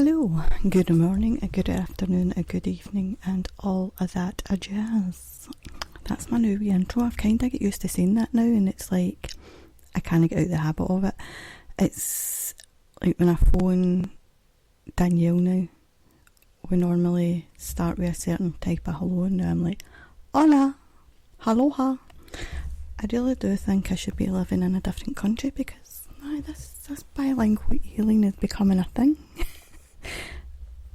Hello, good morning, a good afternoon, a good evening, and all of that a jazz. That's my new wee intro. I've kind of got used to saying that now, and it's like I can't get out the habit of it. It's like when I phone Danielle now, we normally start with a certain type of hello, and now I'm like, hola, aloha. I really do think I should be living in a different country because this bilingual healing is becoming a thing.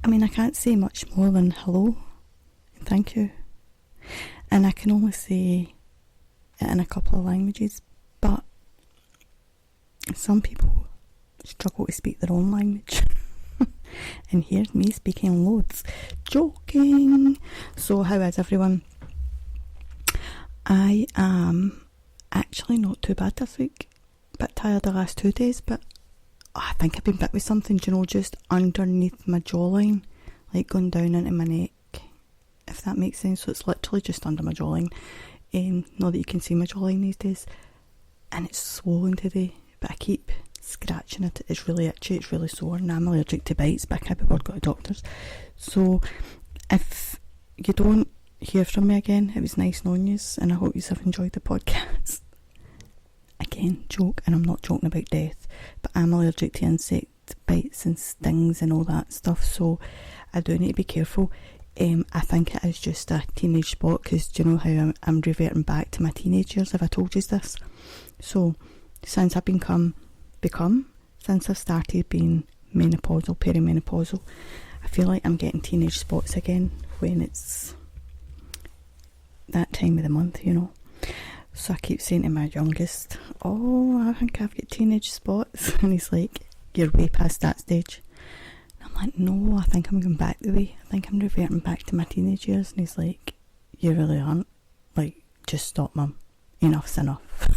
I mean, I can't say much more than hello and thank you, and I can only say it in a couple of languages, but some people struggle to speak their own language. And here's me speaking loads. Joking. So how is everyone? I am actually not too bad this week. Bit tired the last 2 days, but I think I've been bit with something, just underneath my jawline, like going down into my neck, if that makes sense. So it's literally just under my jawline. Not that you can see my jawline these days. And it's swollen today, but I keep scratching it. It's really itchy, it's really sore, and I'm allergic to bites, but I can't be bothered to go to doctors. So if you don't hear from me again, it was nice knowing you, and I hope you have enjoyed the podcast. Again, joke, and I'm not joking about death, but I'm allergic to insect bites and stings and all that stuff, so I do need to be careful. I think it is just a teenage spot, because do you know how I'm reverting back to my teenage years, if I told you this? So since I've since I've started being menopausal, perimenopausal, I feel like I'm getting teenage spots again when it's that time of the month, you know. So I keep saying to my youngest, I think I've got teenage spots. And he's like, you're way past that stage. And I'm like, no, I think I'm going back the way. I think I'm reverting back to my teenage years. And he's like, you really aren't. Like, just stop, Mum. Enough's enough.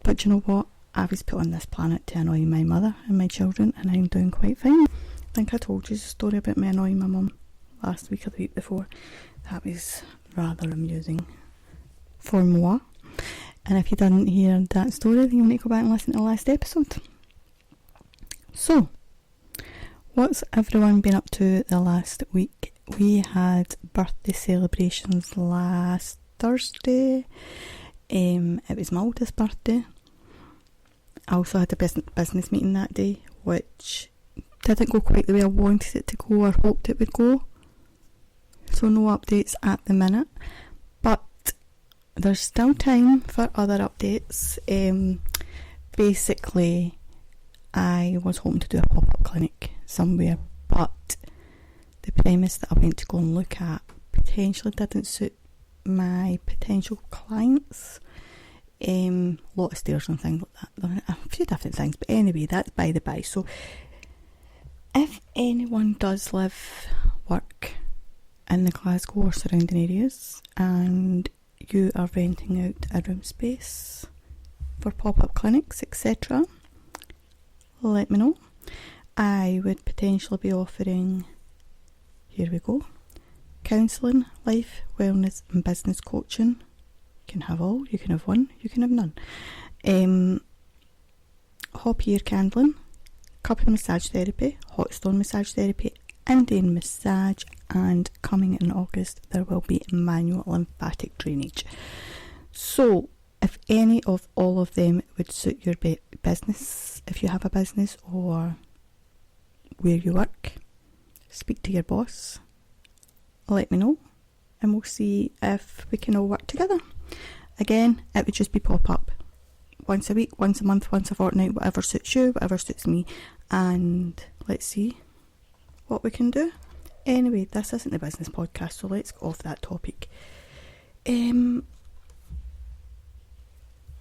But you know what? I was put on this planet to annoy my mother and my children, and I'm doing quite fine. I think I told you the story about me annoying my mum last week or the week before. That was rather amusing for moi. And if you didn't hear that story, then you'll need to go back and listen to the last episode. So, what's everyone been up to the last week? We had birthday celebrations last Thursday. It was my oldest birthday. I also had a business meeting that day, which didn't go quite the way I wanted it to go or hoped it would go. So no updates at the minute, but there's still time for other updates. Basically, I was hoping to do a pop-up clinic somewhere, but the premise that I went to go and look at potentially didn't suit my potential clients. Lot of stairs and things like that, a few different things, but anyway, that's by the by. So if anyone does work in the Glasgow or surrounding areas and you are renting out a room space for pop-up clinics, etc., let me know. I would potentially be offering, here we go, counselling, life, wellness and business coaching. You can have all, you can have one, you can have none. Hop ear candling, couple massage therapy, hot stone massage therapy, Indian massage, and coming in August there will be manual lymphatic drainage. So if any of all of them would suit your business, if you have a business or where you work, speak to your boss, let me know, and we'll see if we can all work together. Again, it would just be pop-up. Once a week, once a month, once a fortnight, whatever suits you, whatever suits me. And let's see what we can do. Anyway, this isn't the business podcast, so let's go off that topic.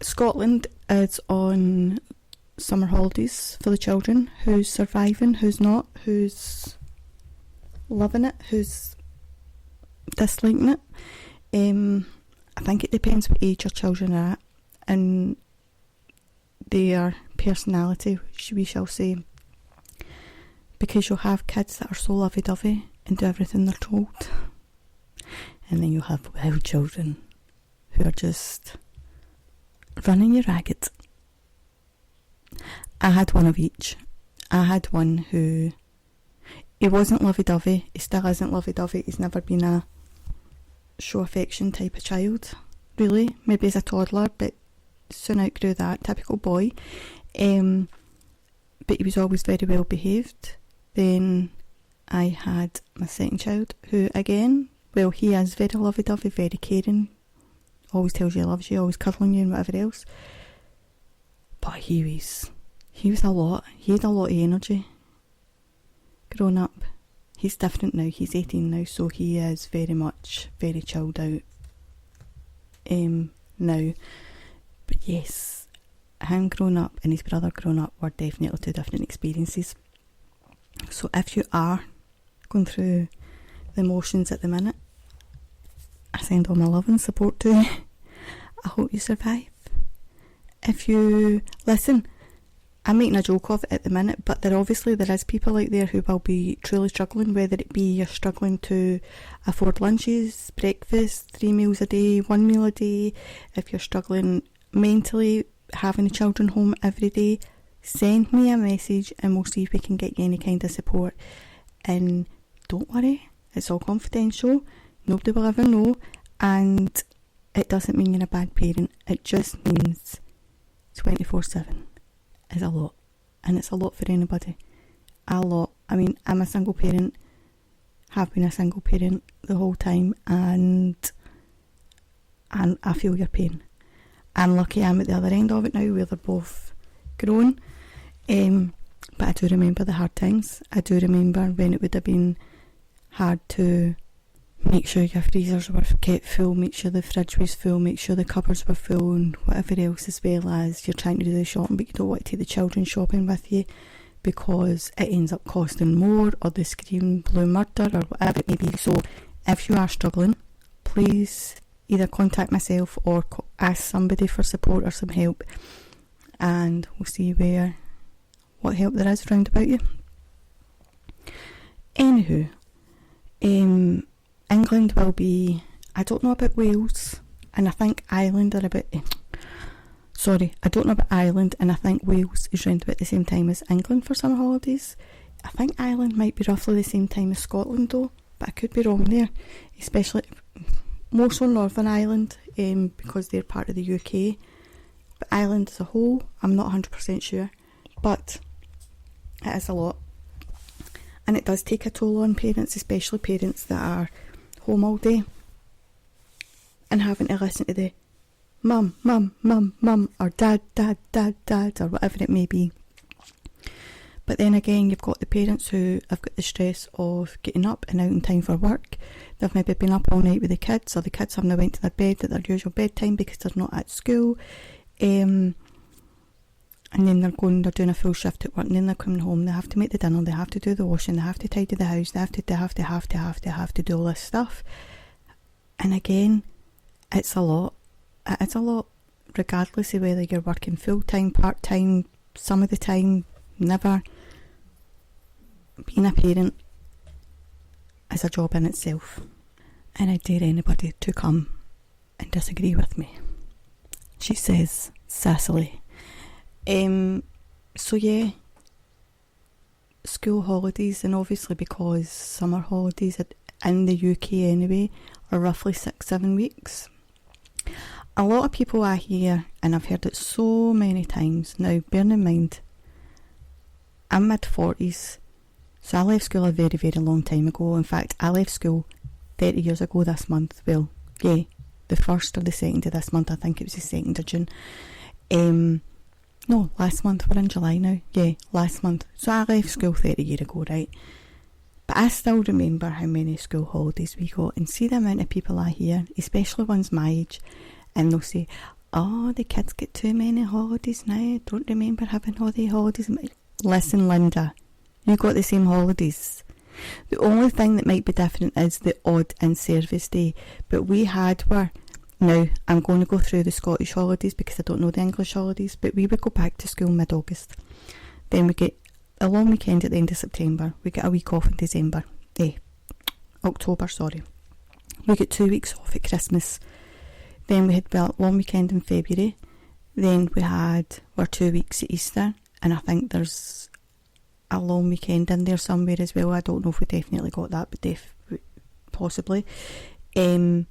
Scotland is on summer holidays for the children. Who's surviving, who's not, who's loving it, who's disliking it. I think it depends what age your children are at and their personality, we shall say, because you'll have kids that are so lovey-dovey and do everything they're told, and then you'll have wild children who are just running you ragged. I had one of each. I had one who he wasn't lovey-dovey, he still isn't lovey-dovey, he's never been a show affection type of child, really. Maybe as a toddler, but soon outgrew that, typical boy. But he was always very well behaved. Then I had my second child, who again, well, he is very lovey-dovey, very caring, always tells you he loves you, always cuddling you and whatever else. But he was a lot. He had a lot of energy growing up. He's different now. He's 18 now, so he is very chilled out now. But yes, him growing up and his brother growing up were definitely two different experiences. So if you are going through the emotions at the minute, I send all my love and support to you. I hope you survive. If you listen, I'm making a joke of it at the minute, but there is people out there who will be truly struggling, whether it be you're struggling to afford lunches, breakfast, 3 meals a day, 1 meal a day. If you're struggling mentally, having the children home every day, send me a message and we'll see if we can get you any kind of support. And don't worry, it's all confidential, nobody will ever know, and it doesn't mean you're a bad parent, it just means 24/7 is a lot, and it's a lot for anybody, a lot. I mean, I'm a single parent, have been a single parent the whole time, and I feel your pain. I'm lucky I'm at the other end of it now where they're both grown, but I do remember the hard times. I do remember when it would have been hard to make sure your freezers were kept full, make sure the fridge was full, make sure the cupboards were full and whatever else, as well as you're trying to do the shopping but you don't want to take the children shopping with you because it ends up costing more, or they scream blue murder or whatever it may be. So if you are struggling, please either contact myself or ask somebody for support or some help, and we'll see what help there is round about you. Anywho, England will be, I don't know about Wales, and I think Ireland are about, I don't know about Ireland, and I think Wales is round about the same time as England for summer holidays. I think Ireland might be roughly the same time as Scotland though, but I could be wrong there, especially more so Northern Ireland, because they're part of the UK. But Ireland as a whole, I'm not 100% sure, but it is a lot. And it does take a toll on parents, especially parents that are home all day and having to listen to the mum, mum, mum, mum, or dad, dad, dad, dad, or whatever it may be. But then again, you've got the parents who have got the stress of getting up and out in time for work. They've maybe been up all night with the kids, or the kids have now went to their bed at their usual bedtime because they're not at school. And then they're doing a full shift at work, and then they're coming home, they have to make the dinner, they have to do the washing, they have to tidy the house, they have to do all this stuff. And again, it's a lot. It's a lot, regardless of whether you're working full-time, part-time, some of the time, never. Being a parent is a job in itself. And I dare anybody to come and disagree with me. She says, sassily. So yeah, school holidays, and obviously because summer holidays in the UK anyway are roughly 6-7 weeks. A lot of people I hear, and I've heard it so many times now, bearing in mind I'm mid-40s, so I left school a very, very long time ago. In fact, I left school 30 years ago this month. Well, yeah, the 1st or the 2nd of this month, I think it was the 2nd of June. No, last month, we're in July now. Yeah, last month. So I left school 30 years ago, right? But I still remember how many school holidays we got, and see the amount of people I hear, especially ones my age, and they'll say, oh, the kids get too many holidays now, I don't remember having all the holidays. Listen, Linda, you got the same holidays. The only thing that might be different is the odd in-service day, but we had now, I'm going to go through the Scottish holidays because I don't know the English holidays, but we would go back to school mid-August. Then we get a long weekend at the end of September. We get a week off in December. October, sorry. We get 2 weeks off at Christmas. Then we had a long weekend in February. Then we had our 2 weeks at Easter. And I think there's a long weekend in there somewhere as well. I don't know if we definitely got that, but possibly. And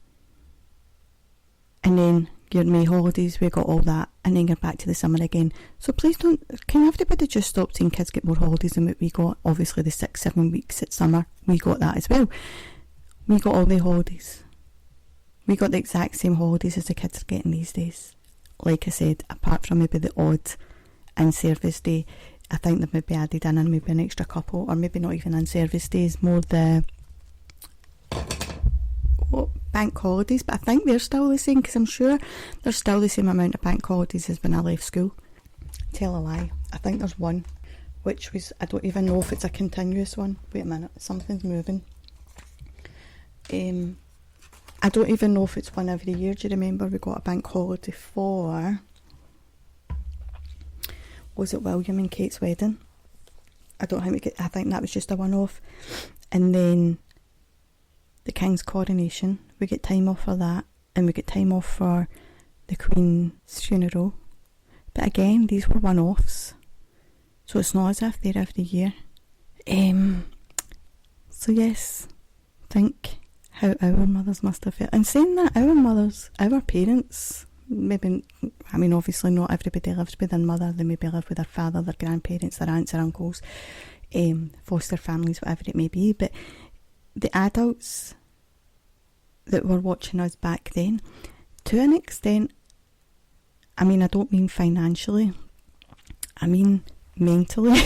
then your May holidays, we got all that, and then you're back to the summer again. So please don't, can everybody just stop saying kids get more holidays than what we got? Obviously the 6-7 weeks at summer, we got that as well. We got all the holidays. We got the exact same holidays as the kids are getting these days. Like I said, apart from maybe the odd in-service day, I think they've maybe added in maybe an extra couple, or maybe not even in-service days, more the bank holidays, but I think they're still the same, because I'm sure there's still the same amount of bank holidays as when I left school. Tell a lie, I think there's one, which was, I don't even know if it's a continuous one. Wait a minute, something's moving. I don't even know if it's one every year. Do you remember we got a bank holiday for, was it William and Kate's wedding? I think that was just a one-off. And then the King's coronation, we get time off for that, and we get time off for the Queen's funeral. But again, these were one-offs, so it's not as if they're every year. So yes, think how our mothers must have felt. And saying that, our parents, maybe, I mean obviously not everybody lives with their mother, they maybe live with their father, their grandparents, their aunts, their uncles, foster families, whatever it may be, but the adults that were watching us back then, to an extent, I mean, I don't mean financially, I mean mentally,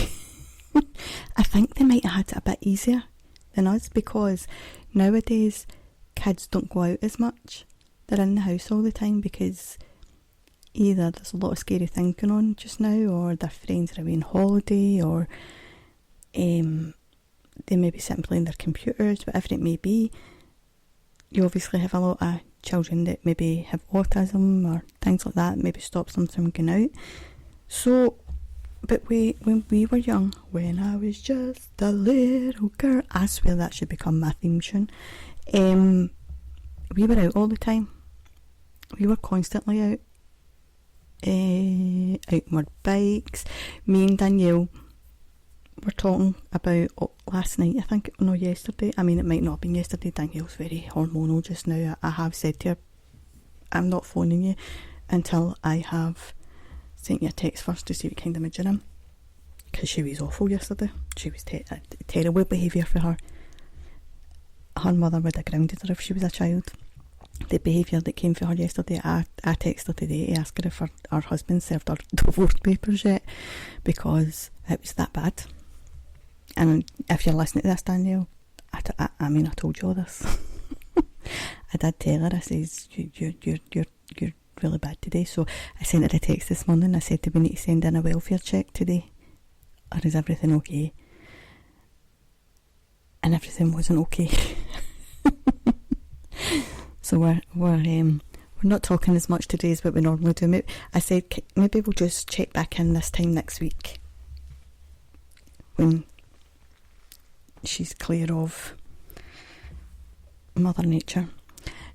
I think they might have had it a bit easier than us, because nowadays kids don't go out as much. They're in the house all the time, because either there's a lot of scary things going on just now, or their friends are away on holiday, or they may be sitting playing their computers, whatever it may be. You obviously have a lot of children that maybe have autism or things like that, maybe stops them from going out. So, but when we were young, when I was just a little girl, I swear that should become my theme tune. We were out all the time. We were constantly out. Out on our bikes. Me and Danielle were talking about last night, I think, no, yesterday. I mean, it might not have been yesterday. Danielle's very hormonal just now. I have said to her, I'm not phoning you until I have sent you a text first to see what kind of mood you're in, because she was awful yesterday. She was terrible behaviour for her. Her mother would have grounded her if she was a child. The behaviour that came for her yesterday, I texted her today to ask her if her husband served her divorce papers yet, because it was that bad. And if you're listening to this, Danielle, I mean, I told you all this. I did tell her, I says, you're really bad today. So I sent her a text this morning. I said, do we need to send in a welfare check today, or is everything okay? And everything wasn't okay. So we're not talking as much today as what we normally do. I said maybe we'll just check back in this time next week, when she's clear of Mother Nature.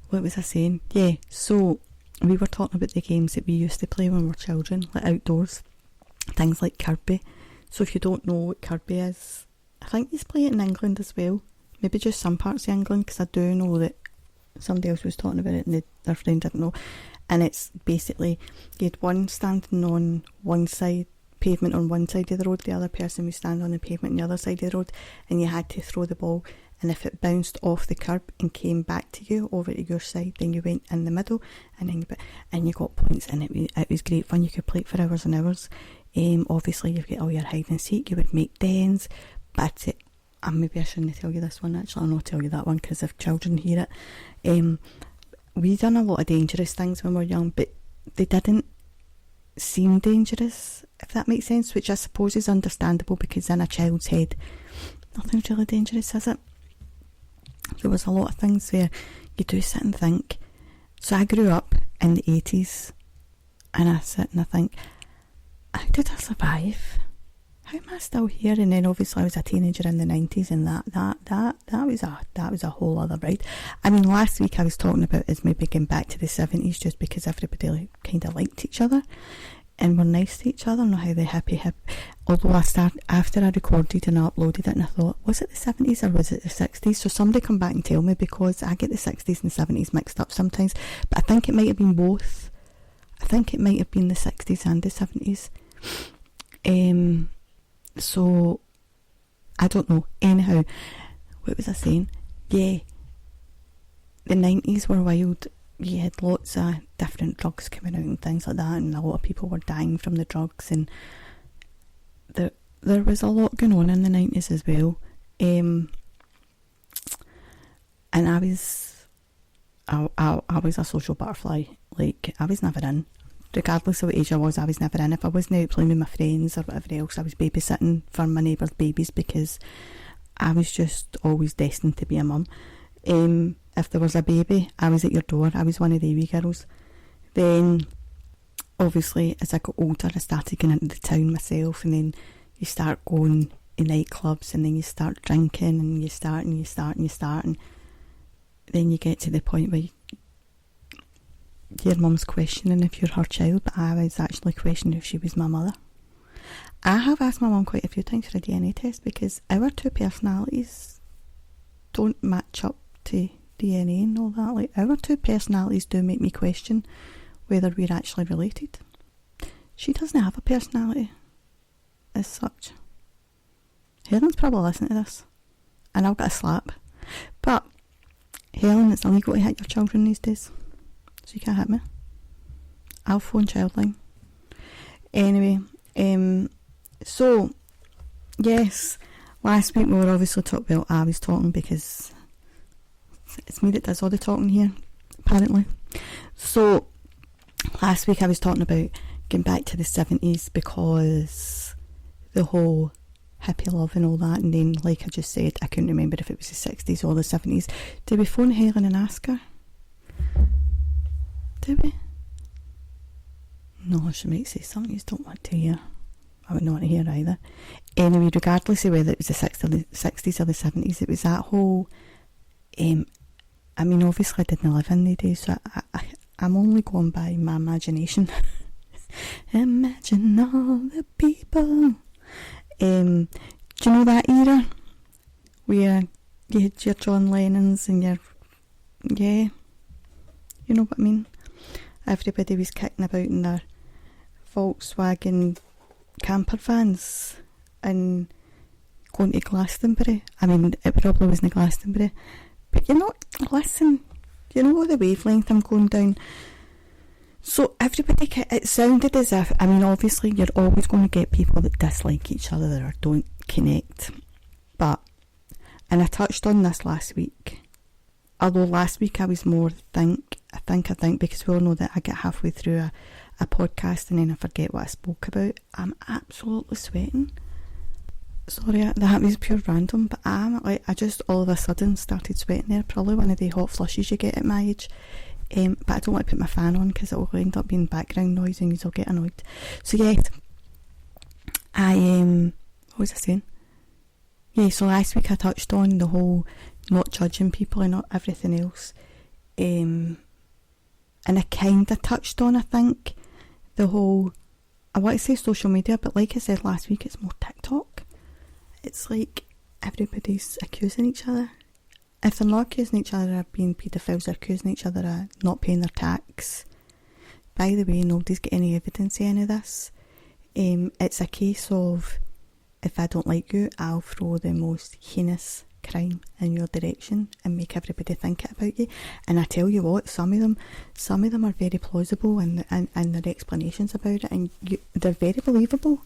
What was I saying? Yeah, so we were talking about the games that we used to play when we were children, like outdoors, things like Kirby. So if you don't know what Kirby is, I think you play it in England as well, maybe just some parts of England, because I do know that somebody else was talking about it and their friend didn't know. And it's basically, you had one standing on one side, pavement on one side of the road, the other person would stand on the pavement on the other side of the road, and you had to throw the ball, and if it bounced off the curb and came back to you over to your side, then you went in the middle, and then you got points, and it was great fun. You could play it for hours and hours. Obviously you've got all your hide and seek, you would make dens, but maybe I shouldn't tell you this one, actually. I'll not tell you that one, because if children hear it. We done a lot of dangerous things when we were young, but they didn't seem dangerous, if that makes sense, which I suppose is understandable, because in a child's head, nothing's really dangerous, is it? There was a lot of things where you do sit and think. So I grew up in the 80s, and I sit and I think, how did I survive? How am I still here? And then obviously I was a teenager in the 90s, and that was a whole other ride. I mean, last week I was talking about is maybe getting back to the 70s, just because everybody kind of liked each other. and were nice to each other, and how they although after I recorded and I uploaded it, and I thought, was it the 70s or was it the 60s? So somebody come back and tell me, because I get the 60s and the 70s mixed up sometimes, but I think it might have been both. I think it might have been the 60s and the 70s. So I don't know. Anyhow, what was I saying? Yeah, the 90s were wild. You had lots of different drugs coming out and things like that, and a lot of people were dying from the drugs, and there was a lot going on in the 90s as well. And I was a social butterfly. Like, I was never in. Regardless of what age I was never in. If I wasn't out playing with my friends or whatever else, I was babysitting for my neighbours' babies, because I was just always destined to be a mum. If there was a baby, I was at your door. I was one of the wee girls. Then, obviously, as I got older, I started going into the town myself, and then you start going in nightclubs, and then you start drinking, and you start, and then you get to the point where your mum's questioning if you're her child, but I was actually questioning if she was my mother. I have asked my mum quite a few times for a DNA test, because our two personalities don't match up to DNA and all that. Like, our two personalities do make me question whether we're actually related. She doesn't have a personality as such. Helen's probably listening to this, and I'll get a slap. But Helen, it's illegal to hit your children these days, so you can't hit me. I'll phone Childline. Anyway, so yes, last week we were obviously talking. Well, I was talking, because it's me that does all the talking here, apparently. So last week I was talking about getting back to the 70s, because the whole hippie love and all that, and then, like I just said, I couldn't remember if it was the 60s or the 70s. Did we phone Helen and ask her? Did we? No, she might say something you don't want to hear. I would not want to hear either. Anyway, regardless of whether it was the 60s or the 70s, it was that whole... I mean, obviously I didn't live in the days, so I'm only going by my imagination. Imagine all the people. Do you know that era where you had your John Lennons and your... Yeah, you know what I mean? Everybody was kicking about in their Volkswagen camper vans and going to Glastonbury. I mean, it probably wasn't Glastonbury, but listen, you know the wavelength I'm going down. So everybody, it sounded as if, I mean, obviously you're always going to get people that dislike each other or don't connect, and I touched on this last week, although last week I was more think, because we all know that I get halfway through a podcast and then I forget what I spoke about. I'm absolutely sweating. Sorry, that was pure random, but I just all of a sudden started sweating there. Probably one of the hot flushes you get at my age. But I don't want to put my fan on, because it will end up being background noise and you'll get annoyed. So yes, what was I saying? Yeah, so last week I touched on the whole not judging people and not everything else. And I kind of touched on, I think, the whole, I want to say social media, but like I said last week, it's more TikTok. It's like everybody's accusing each other. If they're not accusing each other of being paedophiles, they're accusing each other of not paying their tax. By the way, nobody's got any evidence of any of this. It's a case of, if I don't like you, I'll throw the most heinous crime in your direction and make everybody think it about you. And I tell you what, some of them are very plausible in their explanations about it, and they're very believable.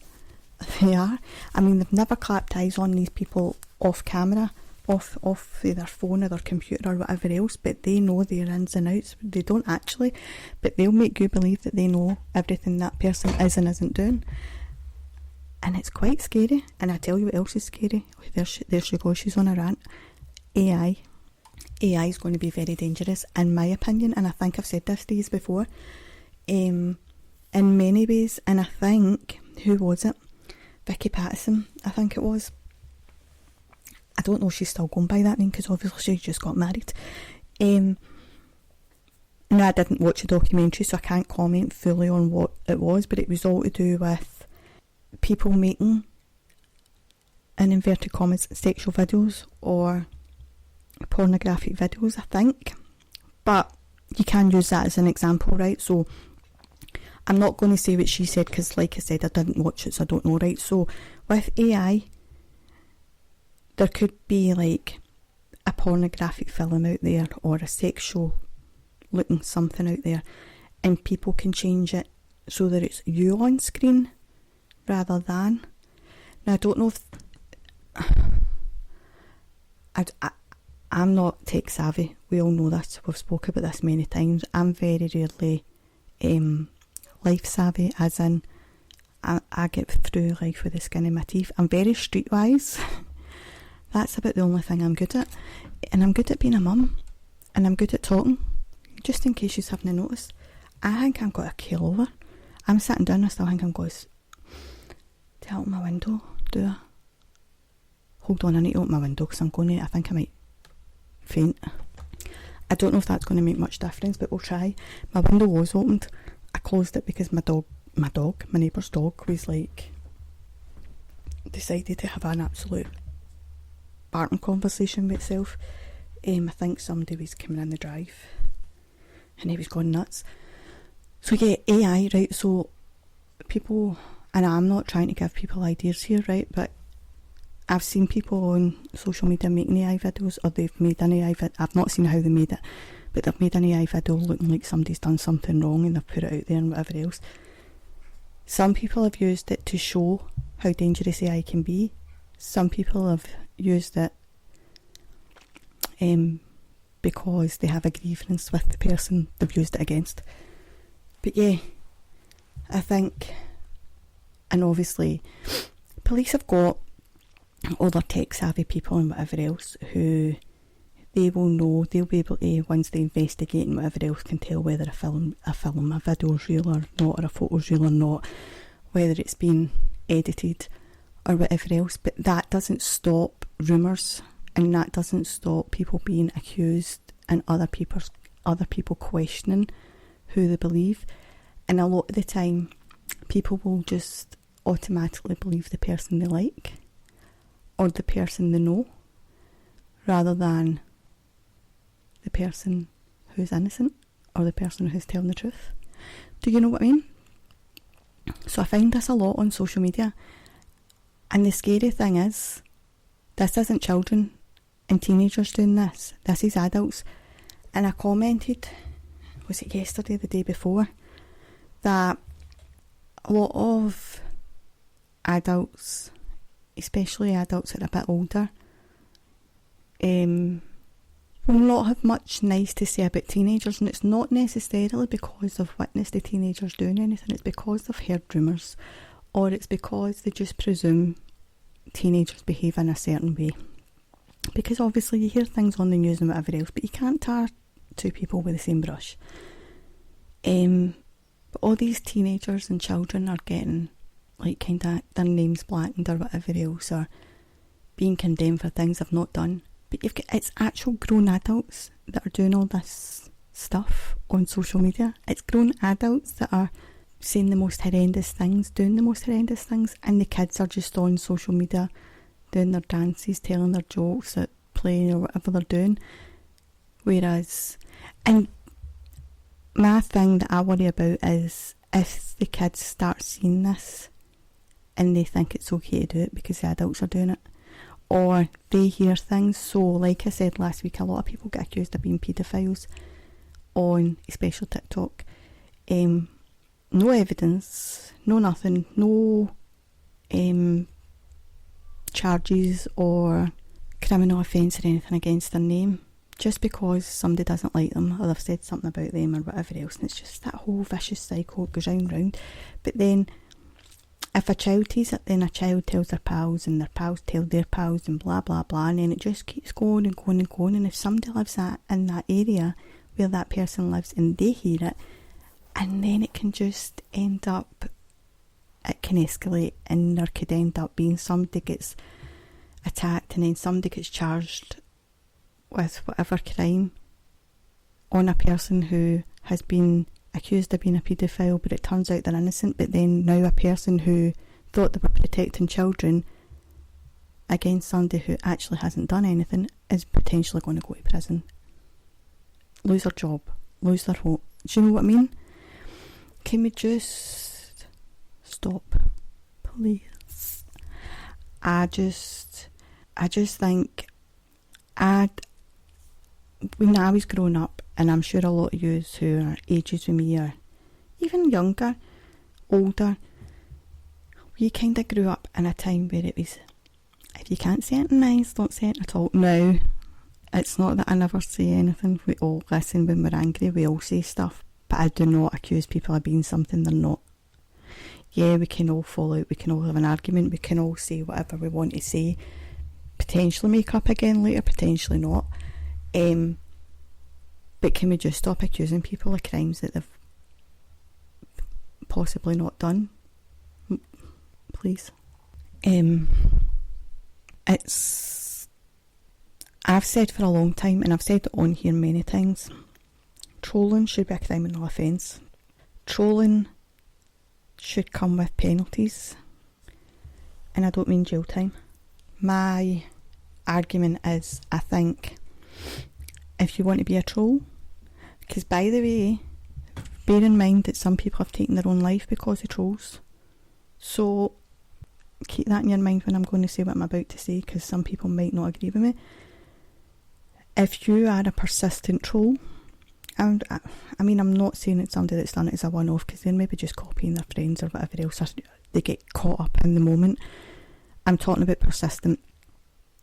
They are. I mean, they've never clapped eyes on these people off camera, off their phone or their computer or whatever else, but they know their ins and outs. They don't actually, but they'll make you believe that they know everything that person is and isn't doing. And it's quite scary. And I tell you what else is scary. There she goes, she's on a rant. AI is going to be very dangerous, in my opinion, and I think I've said this to you before, in many ways. And I think, who was it? Vicky Pattison, I think it was. I don't know if she's still going by that name, because obviously she just got married. Now, Now, I didn't watch the documentary, so I can't comment fully on what it was, but it was all to do with people making, in inverted commas, sexual videos or pornographic videos, I think. But you can use that as an example, right? So I'm not going to say what she said, because like I said, I didn't watch it, so I don't know, right? So with AI, there could be like a pornographic film out there or a sexual looking something out there, and people can change it so that it's you on screen rather than. Now, I don't know if I'm not tech savvy. We all know this. We've spoken about this many times. I'm very rarely life savvy, as in I get through life with the skin in my teeth. I'm very streetwise. That's about the only thing I'm good at. And I'm good at being a mum. And I'm good at talking. Just in case you haven't noticed. I think I've got a keel over. I'm sitting down, I still think I'm going to open my window. Do I? Hold on, I need to open my window because I think I might faint. I don't know if that's going to make much difference, but we'll try. My window was opened. I closed it because my neighbour's dog was like, decided to have an absolute barking conversation with itself. I think somebody was coming in the drive and he was going nuts. So yeah, AI, right? So people, and I'm not trying to give people ideas here, right? But I've seen people on social media making AI videos, or they've made an AI video. I've not seen how they made it, but they've made an AI video looking like somebody's done something wrong and they've put it out there and whatever else. Some people have used it to show how dangerous AI can be. Some people have used it because they have a grievance with the person they've used it against. But yeah, I think, and obviously police have got other tech savvy people and whatever else who they will know, they'll be able to, once they investigate and whatever else, can tell whether a video is real or not, or a photo is real or not, whether it's been edited or whatever else. But that doesn't stop rumours, and that doesn't stop people being accused and other people questioning who they believe. And a lot of the time people will just automatically believe the person they like or the person they know, rather than the person who's innocent or the person who's telling the truth. Do you know what I mean? So I find this a lot on social media, and the scary thing is, this isn't children and teenagers doing this. This is adults. And I commented, was it yesterday, the day before, that a lot of adults, especially adults that are a bit older, will not have much nice to say about teenagers. And it's not necessarily because they've witnessed the teenagers doing anything. It's because they've heard rumours, or it's because they just presume teenagers behave in a certain way. Because obviously you hear things on the news and whatever else, but you can't tar two people with the same brush. But all these teenagers and children are getting like kind of their names blackened or whatever else, or being condemned for things they've not done. But it's actual grown adults that are doing all this stuff on social media. It's grown adults that are saying the most horrendous things, doing the most horrendous things, and the kids are just on social media doing their dances, telling their jokes at play or whatever they're doing. Whereas, and my thing that I worry about is if the kids start seeing this and they think it's okay to do it because the adults are doing it, or they hear things. So like I said last week, a lot of people get accused of being paedophiles on especially TikTok. No evidence, no nothing, no charges or criminal offence or anything against their name, just because somebody doesn't like them or they've said something about them or whatever else. And it's just that whole vicious cycle that goes round and round. But then if a child teases it, then a child tells their pals and their pals tell their pals and blah blah blah, and then it just keeps going and going and going. And if somebody lives in that area where that person lives and they hear it, and then it can just end up, it can escalate, and there could end up being somebody gets attacked and then somebody gets charged with whatever crime on a person who has been accused of being a paedophile, but it turns out they're innocent, but then now a person who thought they were protecting children against somebody who actually hasn't done anything is potentially going to go to prison. Lose their job, lose their home. Do you know what I mean? Can we just stop, please? I just think when I was growing up, and I'm sure a lot of you who are ages with me or even younger, older, we kind of grew up in a time where it was, if you can't say anything nice, don't say it at all. Now, it's not that I never say anything. We all listen when we're angry, we all say stuff, but I do not accuse people of being something they're not. Yeah, we can all fall out, we can all have an argument, we can all say whatever we want to say, potentially make up again later, potentially not. But can we just stop accusing people of crimes that they've possibly not done? Please. I've said for a long time, and I've said it on here many times, trolling should be a criminal offence. Trolling should come with penalties, and I don't mean jail time. My argument is, I think if you want to be a troll, because by the way, bear in mind that some people have taken their own life because of trolls, so keep that in your mind when I'm going to say what I'm about to say, because some people might not agree with me. If you are a persistent troll, and I mean, I'm not saying it's somebody that's done it as a one-off, because they're maybe just copying their friends or whatever else, or they get caught up in the moment. I'm talking about persistent.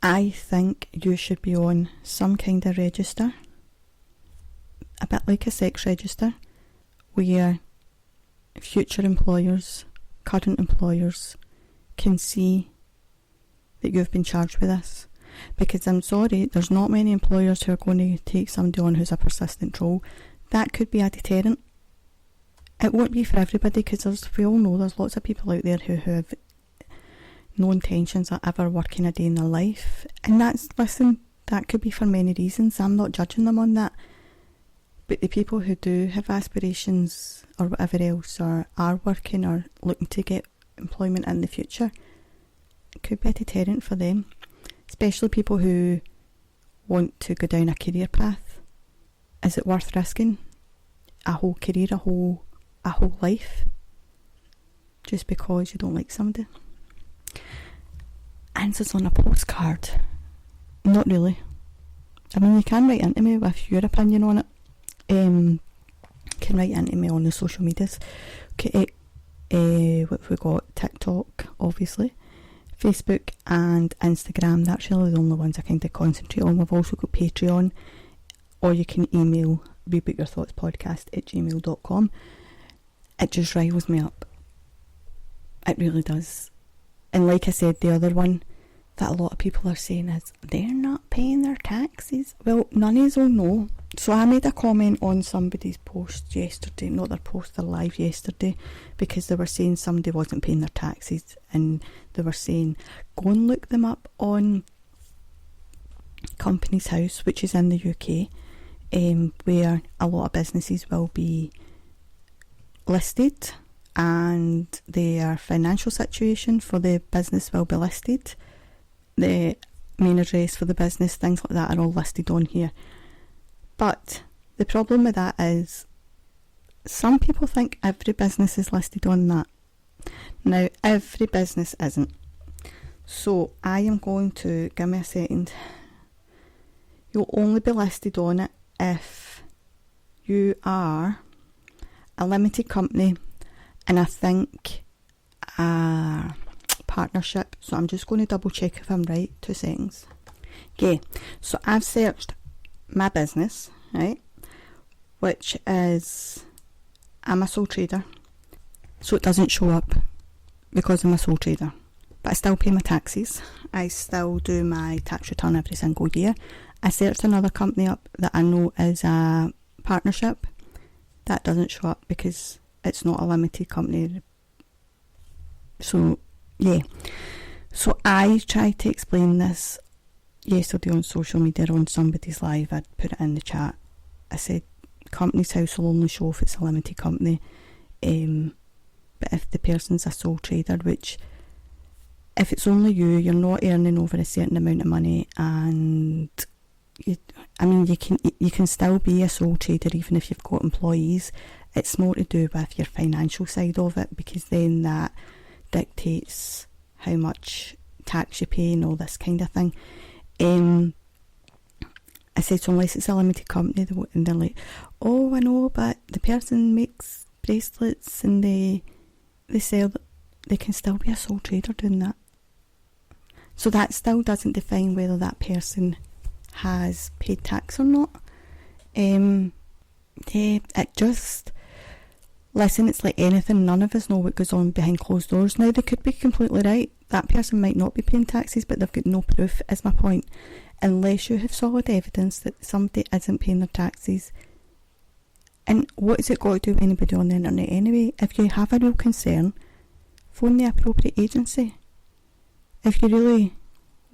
I think you should be on some kind of register, a bit like a sex register, where future employers, current employers can see that you've been charged with this. Because I'm sorry, there's not many employers who are going to take somebody on who's a persistent troll. That could be a deterrent. It won't be for everybody, because we all know there's lots of people out there who have no intentions of ever working a day in their life, and that could be for many reasons. I'm not judging them on that, but the people who do have aspirations or whatever else, or are working or looking to get employment in the future, it could be a deterrent for them, especially people who want to go down a career path. Is it worth risking a whole career, a whole life, just because you don't like somebody? Answers on a postcard? Not really. I mean, you can write into me with your opinion on it. You can write into me on the social medias. Okay, what have we got? TikTok, obviously, Facebook and Instagram. That's really the only ones I kind of concentrate on. We've also got Patreon, or you can email rebootyourthoughtspodcast@gmail.com. It just riles me up. It really does. And like I said, the other one that a lot of people are saying is they're not paying their taxes. Well, none of us will know. So I made a comment on somebody's post yesterday, not their post, their live yesterday, because they were saying somebody wasn't paying their taxes, and they were saying go and look them up on Companies House, which is in the UK, where a lot of businesses will be listed, and their financial situation for the business will be listed. The main address for the business, things like that are all listed on here. But the problem with that is some people think every business is listed on that. Now, every business isn't. So I am going to, give me a second, you'll only be listed on it if you are a limited company, and I think a partnership. So I'm just going to double check if I'm right. 2 seconds. Okay, so I've searched my business, right, which is, I'm a sole trader, so it doesn't show up because I'm a sole trader, but I still pay my taxes. I still do my tax return every single year. I searched another company up that I know is a partnership. That doesn't show up because it's not a limited company. So yeah, so I tried to explain this yesterday on social media on somebody's live. I'd put it in the chat. I said, company's house will only show if it's a limited company. But if the person's a sole trader, which if it's only you're not earning over a certain amount of money, and you can still be a sole trader even if you've got employees. It's more to do with your financial side of it, because then that dictates how much tax you pay and all this kind of thing. I said, so unless it's a limited company, and they're like, oh, I know, but the person makes bracelets and they sell, they can still be a sole trader doing that. So that still doesn't define whether that person has paid tax or not. It just, listen, it's like anything, none of us know what goes on behind closed doors. Now, they could be completely right. That person might not be paying taxes, but they've got no proof, is my point. Unless you have solid evidence that somebody isn't paying their taxes. And what has it got to do with anybody on the internet anyway? If you have a real concern, phone the appropriate agency. If you really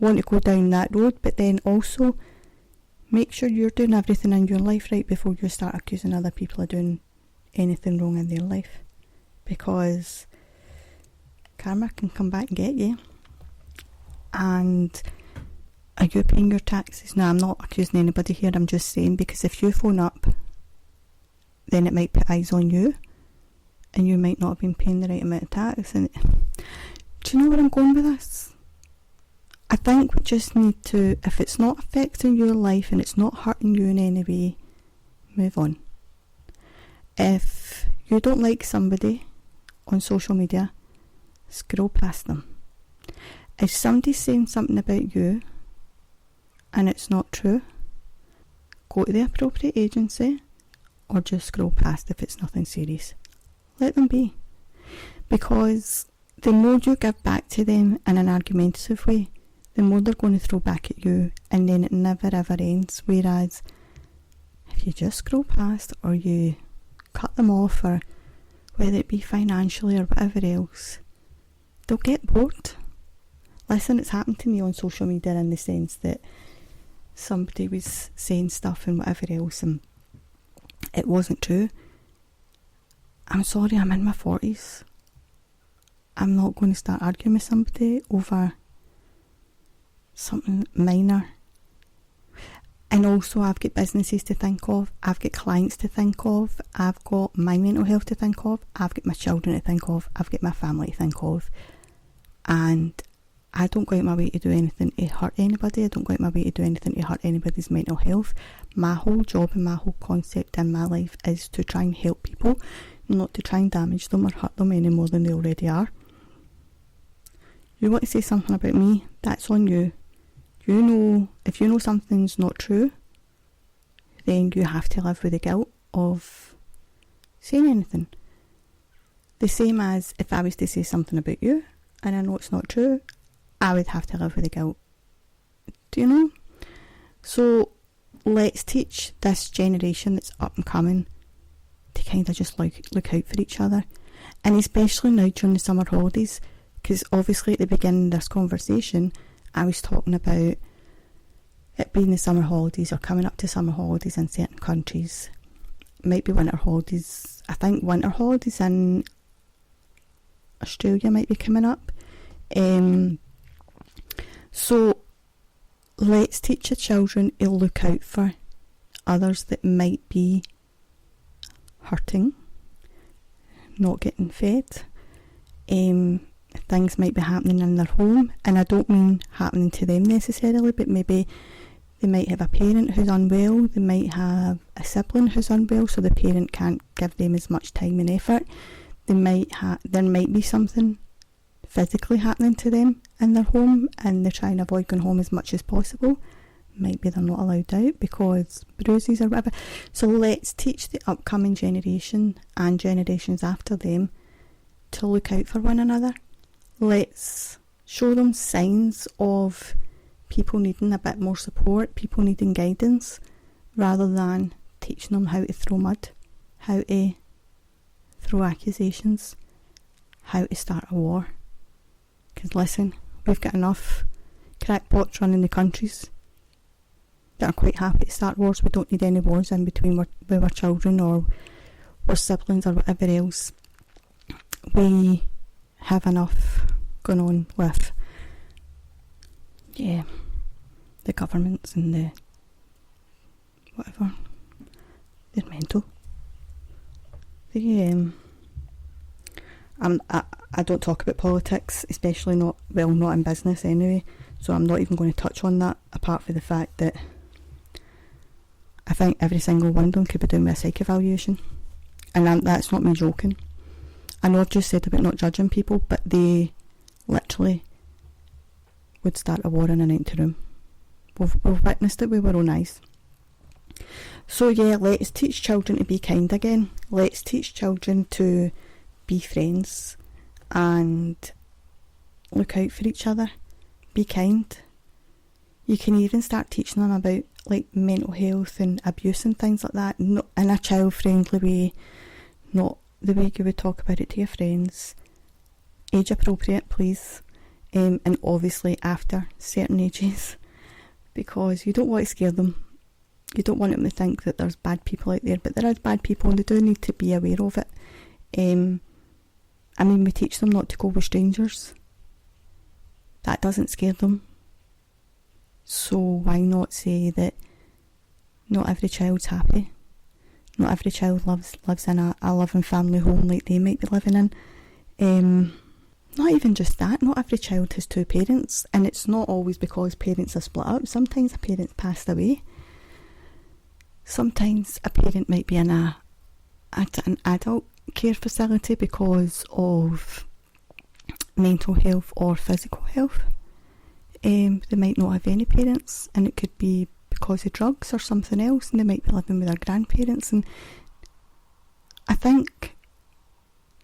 want to go down that road, but then also make sure you're doing everything in your life right before you start accusing other people of doing anything wrong in their life. Because karma can come back and get you. And are you paying your taxes? Now, I'm not accusing anybody here, I'm just saying, because if you phone up, then it might put eyes on you, and you might not have been paying the right amount of tax. And do you know where I'm going with this? I think we just need to, if it's not affecting your life and it's not hurting you in any way, move on. If you don't like somebody on social media, scroll past them. If somebody's saying something about you and it's not true, go to the appropriate agency or just scroll past if it's nothing serious. Let them be. Because the more you give back to them in an argumentative way, the more they're going to throw back at you, and then it never ever ends. Whereas if you just scroll past or you cut them off, or whether it be financially or whatever else, they'll get bored. Listen, it's happened to me on social media in the sense that somebody was saying stuff and whatever else and it wasn't true. I'm sorry, I'm in my 40s. I'm not going to start arguing with somebody over something minor. And also, I've got businesses to think of, I've got clients to think of, I've got my mental health to think of, I've got my children to think of, I've got my family to think of, and I don't go out my way to do anything to hurt anybody. I don't go out my way to do anything to hurt anybody's mental health. My whole job and my whole concept in my life is to try and help people, not to try and damage them or hurt them any more than they already are. You want to say something about me, that's on you. You know, if you know something's not true, then you have to live with the guilt of saying anything. The same as if I was to say something about you and I know it's not true, I would have to live with the guilt. Do you know? So let's teach this generation that's up and coming to kind of just look out for each other. And especially now during the summer holidays, because obviously at the beginning of this conversation I was talking about it being the summer holidays or coming up to summer holidays in certain countries. It might be winter holidays. I think winter holidays in Australia might be coming up. So let's teach the children to look out for others that might be hurting, not getting fed. Things might be happening in their home, and I don't mean happening to them necessarily, but maybe they might have a parent who's unwell, they might have a sibling who's unwell, so the parent can't give them as much time and effort. There might be something physically happening to them in their home, and they're trying to avoid going home as much as possible. Maybe they're not allowed out because bruises or whatever. So let's teach the upcoming generation and generations after them to look out for one another. Let's show them signs of people needing a bit more support, people needing guidance, rather than teaching them how to throw mud, how to throw accusations, how to start a war. Because listen, we've got enough crackpots running the countries. that are quite happy to start wars. We don't need any wars in between with our children or our siblings or whatever else. We have enough going on with, the governments and the whatever. They're mental. I don't talk about politics, especially not in business anyway, so I'm not even going to touch on that, apart from the fact that I think every single one of them could be doing with a psych evaluation, and that's not me joking. I know I've just said about not judging people, but they literally would start a war in an empty room. We've witnessed it with our own eyes. So let's teach children to be kind again. Let's teach children to be friends and look out for each other. Be kind. You can even start teaching them about like mental health and abuse and things like that, not in a child-friendly way, not the way you would talk about it to your friends. Age appropriate, please, and obviously after certain ages, because you don't want to scare them. You don't want them to think that there's bad people out there, but there is bad people and they do need to be aware of it. We teach them not to go with strangers. That doesn't scare them. So why not say that not every child's happy? Not every child lives in a loving family home like they might be living in. Not even just that, not every child has two parents, and it's not always because parents are split up. Sometimes a parent's passed away. Sometimes a parent might be in an adult care facility because of mental health or physical health. They might not have any parents, and it could be because of drugs or something else, and they might be living with their grandparents. And I think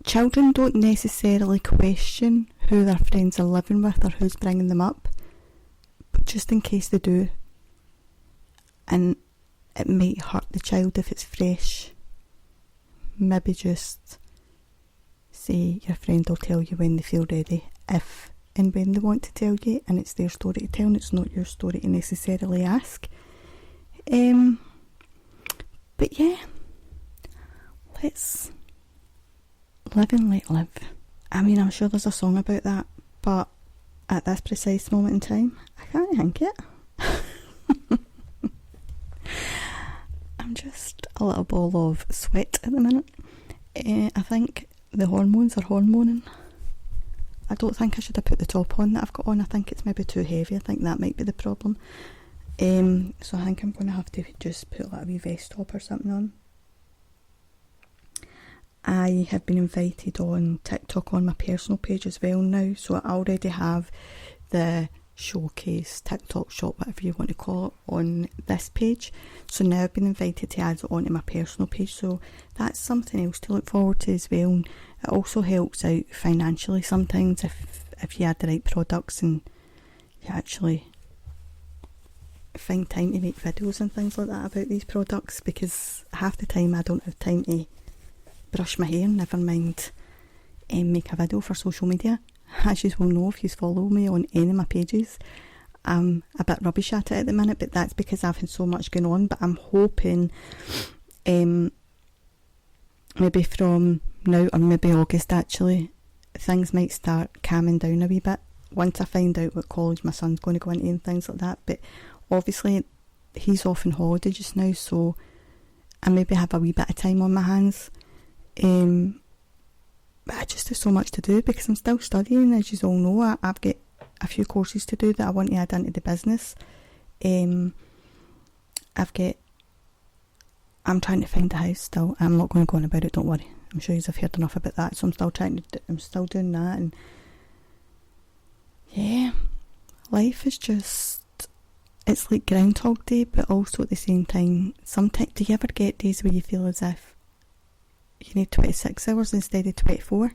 children don't necessarily question who their friends are living with or who's bringing them up, but just in case they do, and it might hurt the child if it's fresh, maybe just say your friend will tell you when they feel ready, if and when they want to tell you, and it's their story to tell and it's not your story to necessarily ask. But let's live and let live. I'm sure there's a song about that, but at this precise moment in time, I can't think it. I'm just a little ball of sweat at the minute. I think the hormones are hormoning. I don't think I should have put the top on that I've got on. I think it's maybe too heavy. I think that might be the problem. So I think I'm going to have to just put like a wee vest top or something on. I have been invited on TikTok on my personal page as well now, so I already have the showcase, TikTok shop, whatever you want to call it, on this page. So now I've been invited to add it onto my personal page, so that's something else to look forward to as well. And it also helps out financially sometimes if you add the right products and you actually find time to make videos and things like that about these products, because half the time I don't have time to brush my hair, never mind make a video for social media. As you will know if you follow me on any of my pages, I'm a bit rubbish at it at the minute, but that's because I've had so much going on. But I'm hoping maybe from now or maybe August actually, things might start calming down a wee bit once I find out what college my son's going to go into and things like that. But obviously he's off on holiday just now, so I maybe have a wee bit of time on my hands. But I just have so much to do because I'm still studying, as you all know. I've got a few courses to do that I want to add into the business. I'm trying to find a house still. I'm not going to go on about it, don't worry. I'm sure you've heard enough about that. So I'm still doing that. And yeah, life is just, it's like Groundhog Day, but also at the same time, sometimes, do you ever get days where you feel as if you need 26 hours instead of 24?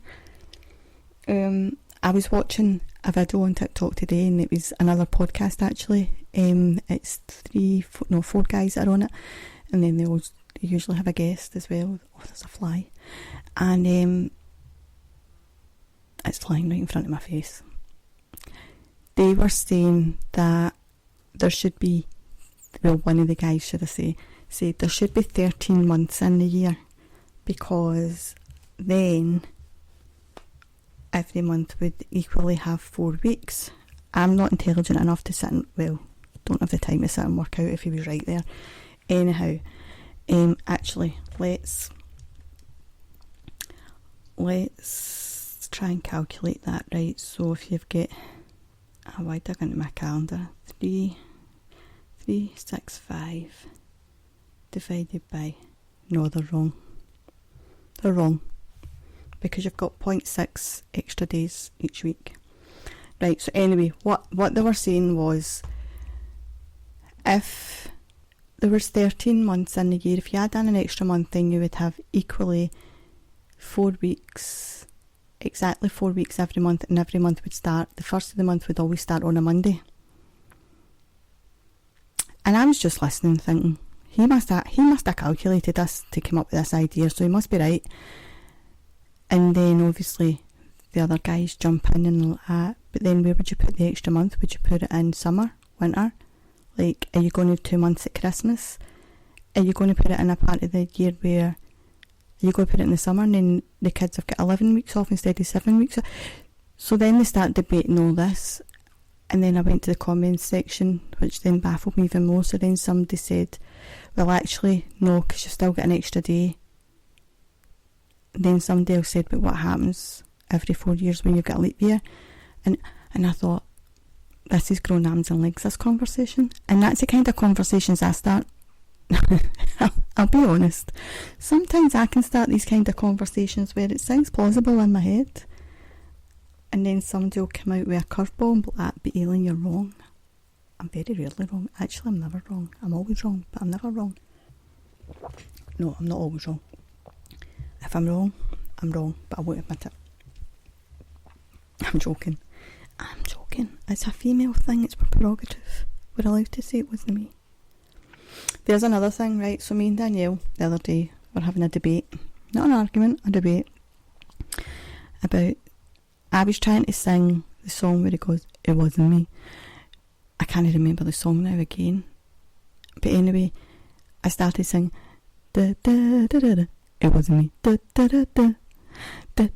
I was watching a video on TikTok today, and it was another podcast actually. It's 4 guys that are on it, and then they usually have a guest as well. Oh, there's a fly, and it's flying right in front of my face. They were saying that there should be well, one of the guys, should I say, said there should be 13 months in the year, because then every month would equally have 4 weeks. I'm not intelligent enough to sit and, well, don't have the time to sit and work out if he was right there. Anyhow, actually, let's try and calculate that, right? So if you've got, why did I go into my calendar? 365 divided by, no, they're wrong. They're wrong. Because you've got 0.6 extra days each week. Right, so anyway, what they were saying was, if there was 13 months in the year, if you add in an extra month, then you would have equally 4 weeks, exactly 4 weeks every month, and every month would start, the first of the month would always start on a Monday. And I was just listening thinking, he must have calculated this to come up with this idea, so he must be right. And then obviously the other guys jump in and but then where would you put the extra month? Would you put it in summer, winter? Like, are you going to have 2 months at Christmas? Are you going to put it in a part of the year where you go put it in the summer and then the kids have got 11 weeks off instead of 7 weeks off? So then they start debating all this, and then I went to the comments section, which then baffled me even more. So then somebody said, well, actually no, because you still get an extra day. Then somebody else said, but what happens every 4 years when you've got a leap year? And I thought, this is grown arms and legs, this conversation. And that's the kind of conversations I start. I'll be honest. Sometimes I can start these kind of conversations where it sounds plausible in my head, and then somebody will come out with a curveball and be like, but Aileen, you're wrong. I'm very rarely wrong. Actually, I'm never wrong. I'm always wrong, but I'm never wrong. No, I'm not always wrong. If I'm wrong, I'm wrong, but I won't admit it. I'm joking. It's a female thing, it's my prerogative. We're allowed to say it wasn't me. There's another thing, right? So me and Danielle, the other day, were having a debate. Not an argument, a debate. About, I was trying to sing the song where it goes, it wasn't me. I can't remember the song now again. But anyway, I started singing, da da da da da. It wasn't me. Da da da da. Right,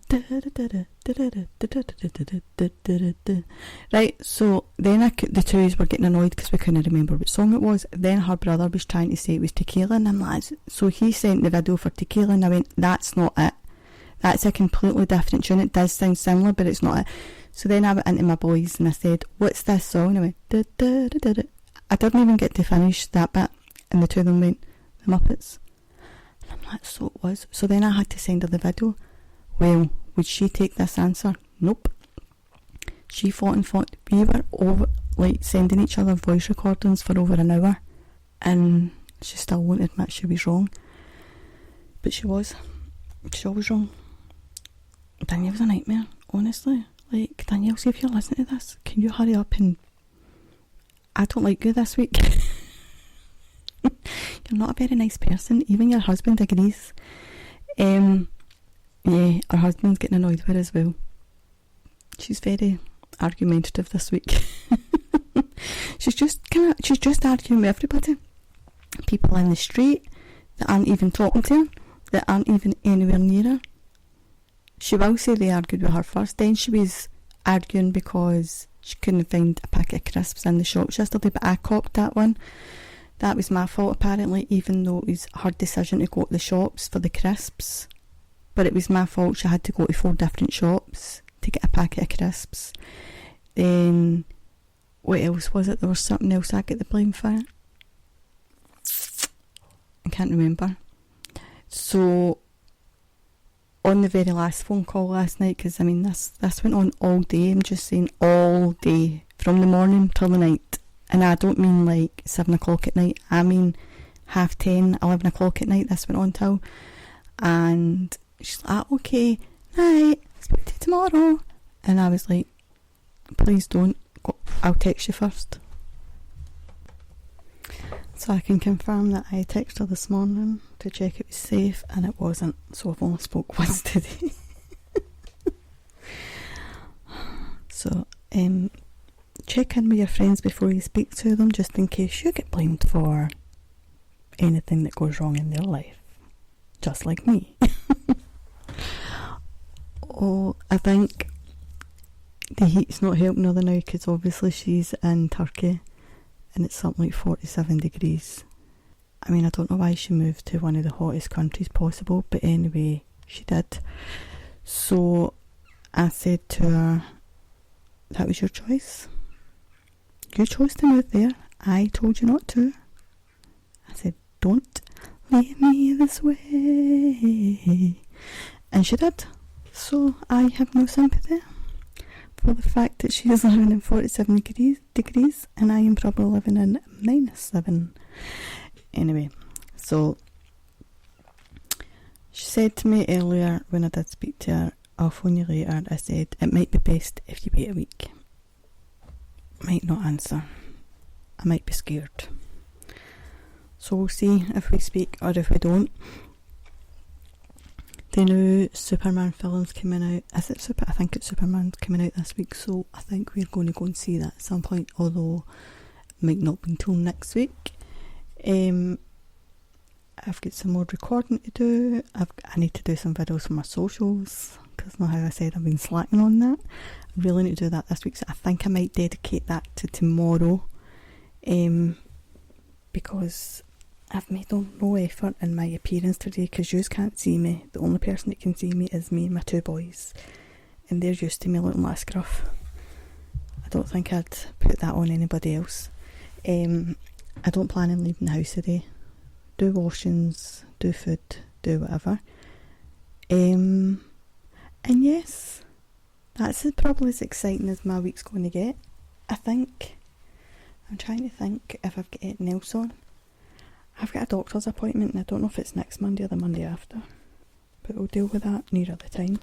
so then the two of us were getting annoyed because we couldn't remember what song it was. Then her brother was trying to say it was Tequila, and I'm like, so he sent the video for Tequila, and I went, that's not it. That's a completely different tune. It does sound similar, but it's not it. So then I went into my boys and I said, what's this song? And I went, da, da, da, da, da. I didn't even get to finish that bit, and the two of them went, the Muppets. And I'm like, so it was. So then I had to send her the video. Well, would she take this answer? Nope. She fought and fought. We were over, like, sending each other voice recordings for over an hour, and she still won't admit she was wrong. But she was. She always wrong. Danielle was a nightmare, honestly. Like, Danielle, see if you're listening to this, can you hurry up and... I don't like you this week. You're not a very nice person. Even your husband agrees. Yeah, her husband's getting annoyed with her as well. She's very argumentative this week. she's just arguing with everybody. People in the street that aren't even talking to her, that aren't even anywhere near her. She will say they argued with her first. Then she was arguing because she couldn't find a packet of crisps in the shops yesterday, but I copped that one. That was my fault apparently, even though it was her decision to go to the shops for the crisps. But it was my fault. She had to go to 4 different shops to get a packet of crisps. Then, what else was it? There was something else I get the blame for. I can't remember. So, on the very last phone call last night, because I mean this went on all day, I'm just saying all day, from the morning till the night. And I don't mean like 7 o'clock at night, I mean 10:30, 11 o'clock at night this went on till. And she's like, okay, night, speak to you tomorrow. And I was like, please don't, I'll text you first. So I can confirm that I texted her this morning to check it was safe, and it wasn't, so I've only spoke once today. check in with your friends before you speak to them, just in case you get blamed for anything that goes wrong in their life, just like me. Oh, I think the heat's not helping her now, because obviously she's in Turkey and it's something like 47 degrees. I mean, I don't know why she moved to one of the hottest countries possible, but anyway, she did. So I said to her, that was your choice. You chose to move there. I told you not to. I said, don't leave me this way. And she did. So I have no sympathy for the fact that she is living in 47 degrees and I am probably living in -7. Anyway, so she said to me earlier when I did speak to her, I'll phone you later. I said, it might be best if you wait a week. Might not answer. I might be scared. So we'll see if we speak or if we don't. The new Superman film's coming out. Is it I think it's Superman's coming out this week, so I think we're going to go and see that at some point, although it might not be until next week. I've got some more recording to do. I need to do some videos for my socials, because now, how I said, I've been slacking on that. I really need to do that this week, so I think I might dedicate that to tomorrow, because I've made no effort in my appearance today, because you can't see me. The only person that can see me is me and my 2 boys, and they're used to me looking like a scruff. I don't think I'd put that on anybody else. I don't plan on leaving the house today. Do washings, do food, do whatever. And yes, that's probably as exciting as my week's going to get, I think. I'm trying to think if I've got anything else on. I've got a doctor's appointment and I don't know if it's next Monday or the Monday after, but we'll deal with that nearer the time.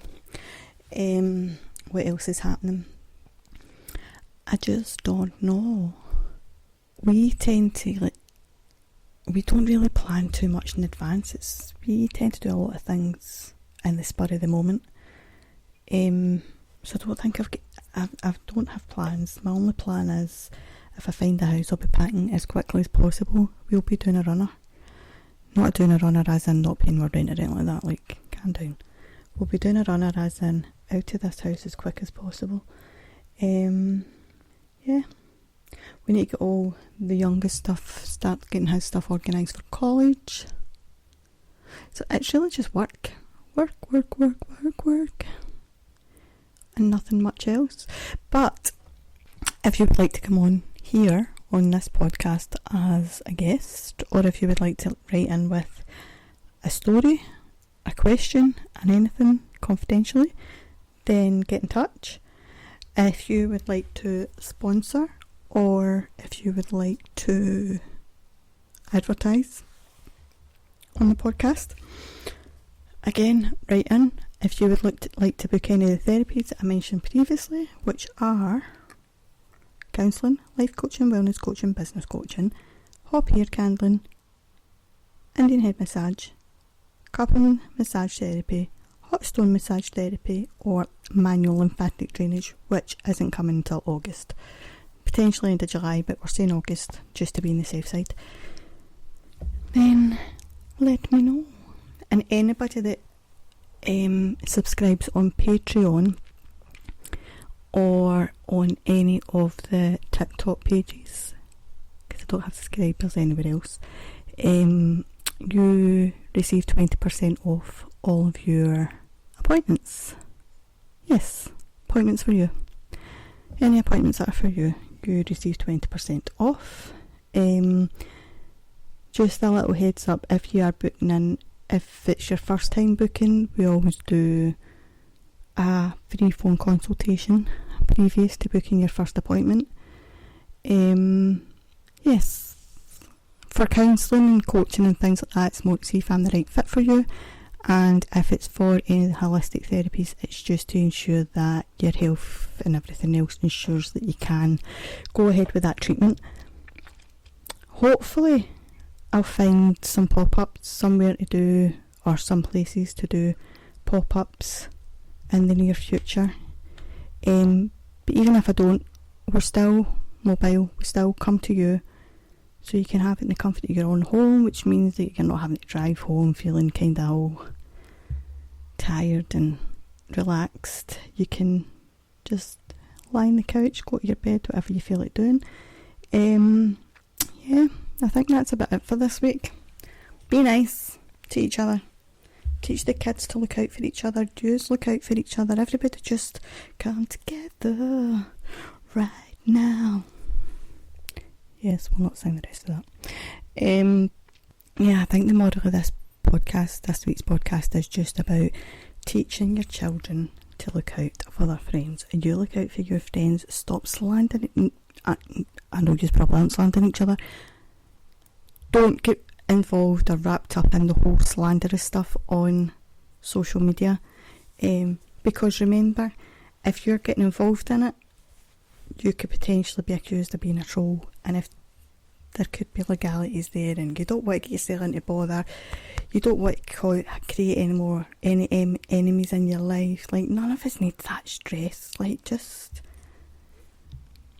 What else is happening? I just don't know. We tend to, we don't really plan too much in advance. We tend to do a lot of things in the spur of the moment. So I don't think I don't have plans. My only plan is, if I find the house, I'll be packing as quickly as possible. We'll be doing a runner. Not doing a runner as in not paying more rent or anything like that, like, calm down. We'll be doing a runner as in out of this house as quick as possible. Yeah. We need to get all the youngest stuff, start getting his stuff organised for college. So it's really just work. Work. And nothing much else. But if you would like to come on here on this podcast as a guest, or if you would like to write in with a story, a question, and anything confidentially, then get in touch. If you would like to sponsor, or if you would like to advertise on the podcast, again, write in. If you would like to book any of the therapies that I mentioned previously, which are counselling, life coaching, wellness coaching, business coaching, hop hair candling, Indian head massage, coupling massage therapy, hot stone massage therapy, or manual lymphatic drainage, which isn't coming until August. Potentially into July, but we're saying August just to be on the safe side. Then let me know. And anybody that subscribes on Patreon or on any of the TikTok pages, because I don't have subscribers anywhere else, you receive 20% off all of your appointments. Yes, appointments for you. Any appointments that are for you, you receive 20% off. Just a little heads up, if you are booking in, if it's your first time booking, we always do a free phone consultation previous to booking your first appointment. Yes, for counselling and coaching and things like that, it's more to see if I'm the right fit for you. And if it's for any of the holistic therapies, it's just to ensure that your health and everything else ensures that you can go ahead with that treatment. Hopefully I'll find some pop-ups somewhere to do, or some places to do pop-ups in the near future. But even if I don't, we're still mobile, we still come to you, so you can have it in the comfort of your own home, which means that you're not having to drive home feeling kind of all tired and relaxed. You can just lie on the couch, go to your bed, whatever you feel like doing. Yeah, I think that's about it for this week. Be nice to each other. Teach the kids to look out for each other. Just look out for each other. Everybody just come together right now. Yes, we'll not sing the rest of that. Yeah, I think the moral of this week's podcast is just about teaching your children to look out for their friends. And you look out for your friends. Stop slandering. I know you probably aren't slandering each other. Don't get involved or wrapped up in the whole slanderous stuff on social media, because remember, if you're getting involved in it, you could potentially be accused of being a troll, and if there could be legalities there, and you don't want to get yourself into bother, you don't want to create any enemies in your life. Like, none of us need that stress. Like, just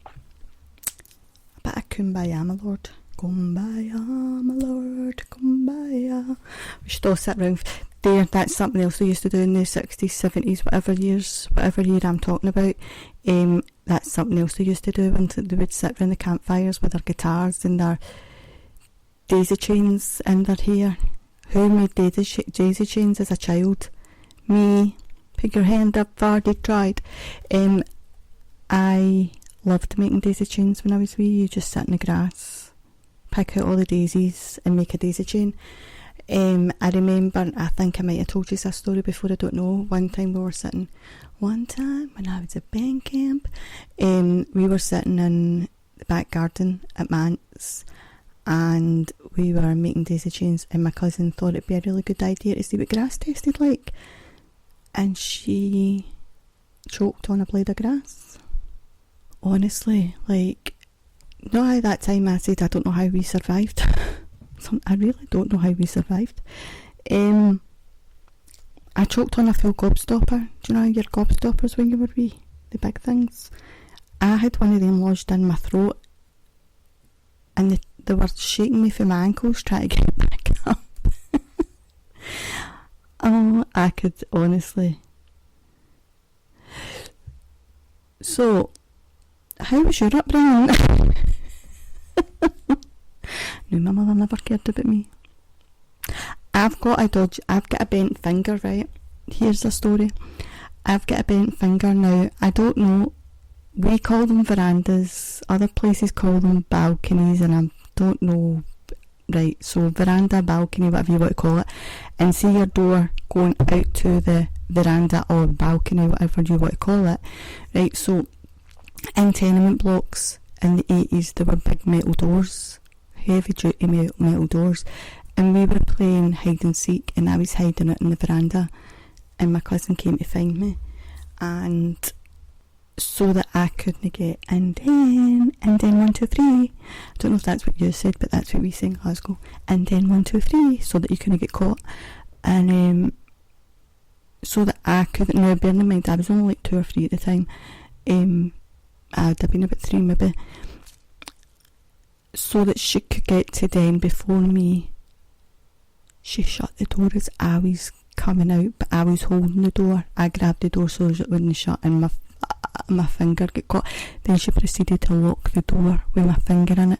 a bit of kumbaya, my lord. Kumbaya, my lord, kumbaya. We should all sit round there. That's something else they used to do in the 60s, 70s, whatever year I'm talking about. That's something else they used to do, and they would sit round the campfires with their guitars and their daisy chains in their hair. Who made daisy chains as a child? Me. Put your hand up, Vardy tried. I loved making daisy chains when I was wee. You just sit in the grass, pick out all the daisies and make a daisy chain. I remember, I think I might have told you this story before, I don't know. One time when I was at band camp, we were sitting in the back garden at Mance, and we were making daisy chains, and my cousin thought it'd be a really good idea to see what grass tasted like, and she choked on a blade of grass. Honestly, like, no, at that time I said I don't know how we survived. I really don't know how we survived. I choked on a full gobstopper. Do you know your gobstoppers when you were wee? The big things. I had one of them lodged in my throat, and they were shaking me from my ankles trying to get it back up. Oh, I could honestly. So, how was your upbringing? No, my mother never cared about me. I've got a bent finger, right? Here's a story. I've got a bent finger now. I don't know. We call them verandas. Other places call them balconies, and I don't know. Right, so veranda, balcony, whatever you want to call it. And see your door going out to the veranda or balcony, whatever you want to call it. Right, so in tenement blocks in the 80s, there were big metal doors. Heavy duty metal doors, and we were playing hide and seek, and I was hiding it in the veranda, and my cousin came to find me, and so that I couldn't get and then 1 2 3. I don't know if that's what you said, but that's what we say in Glasgow. And then 1 2 3, so that you couldn't get caught, and so that I couldn't. Now, bearing in mind I was only like 2 or 3 at the time. I'd have been about 3 maybe. So that she could get to them before me, she shut the door as I was coming out, but I was holding the door. I grabbed the door so it wouldn't shut, and my finger got caught. Then she proceeded to lock the door with my finger in it.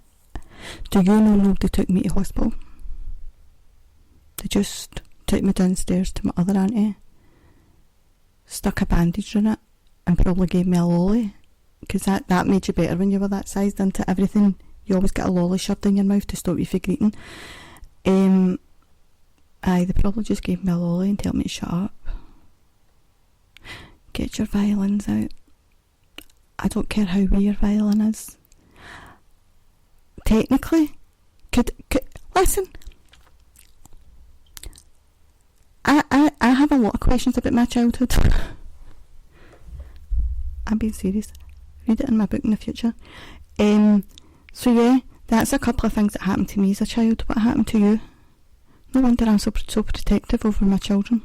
Do you know they took me to hospital? They just took me downstairs to my other auntie, stuck a bandage on it, and probably gave me a lolly, because that made you better when you were that size, didn't it? Everything. You always get a lolly shoved in your mouth to stop you from eating. They probably just gave me a lolly and told me to shut up. Get your violins out. I don't care how wee your violin is. Technically, could listen. I have a lot of questions about my childhood. I'm being serious. Read it in my book in the future. So yeah, that's a couple of things that happened to me as a child. What happened to you? No wonder I'm so protective over my children.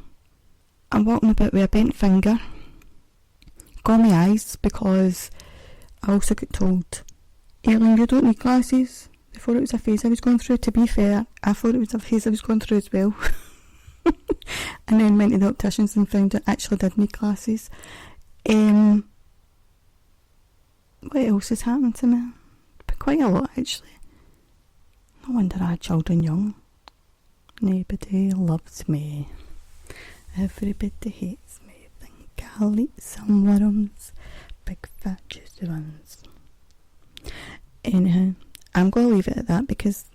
I'm walking about with a bent finger. Got my eyes because I also got told, Aileen, you don't need glasses. Before it was a phase I was going through. To be fair, I thought it was a phase I was going through as well. And then went to the opticians and found out I actually did need glasses. What else has happened to me? But quite a lot, actually. No wonder I had children young. Nobody loves me. Everybody hates me. Think I'll eat some worms. Big fat juicy ones. Anyhow, I'm going to leave it at that because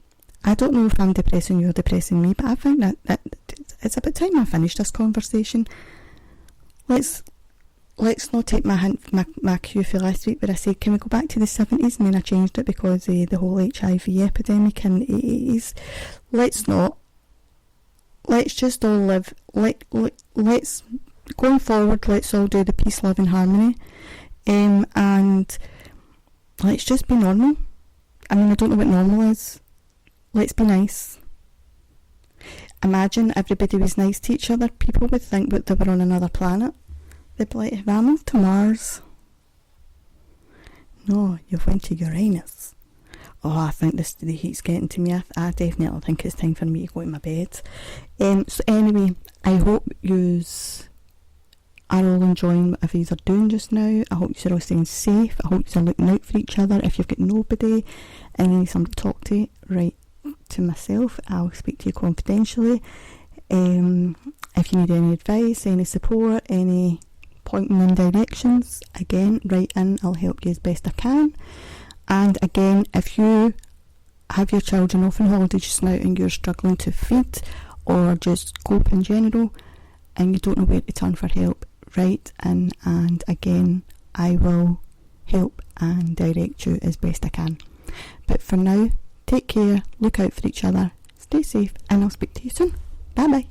I don't know if I'm depressing you or depressing me, but I think that it's about time I finish this conversation. Let's not take my cue for last week where I said, can we go back to the 70s? And then I changed it because of the whole HIV epidemic in the 80s. Let's not. Let's just all live. Let's going forward, let's all do the peace, love and harmony. And let's just be normal. I mean, I don't know what normal is. Let's be nice. Imagine everybody was nice to each other. People would think that they were on another planet. They'd be like, have I moved to Mars? No, you've went to Uranus. Oh, I think the heat's getting to me. I definitely think it's time for me to go to my bed. So anyway, I hope yous are all enjoying whatever yous are doing just now. I hope you're all staying safe. I hope you're looking out for each other. If you've got nobody and you need somebody to talk to, write to myself. I'll speak to you confidentially. If you need any advice, any support, any pointing in directions, again, write in. I'll help you as best I can. And again, if you have your children off on holiday just now and you're struggling to feed or just cope in general and you don't know where to turn for help, write in, and again, I will help and direct you as best I can. But for now, take care, look out for each other, stay safe, and I'll speak to you soon. Bye bye.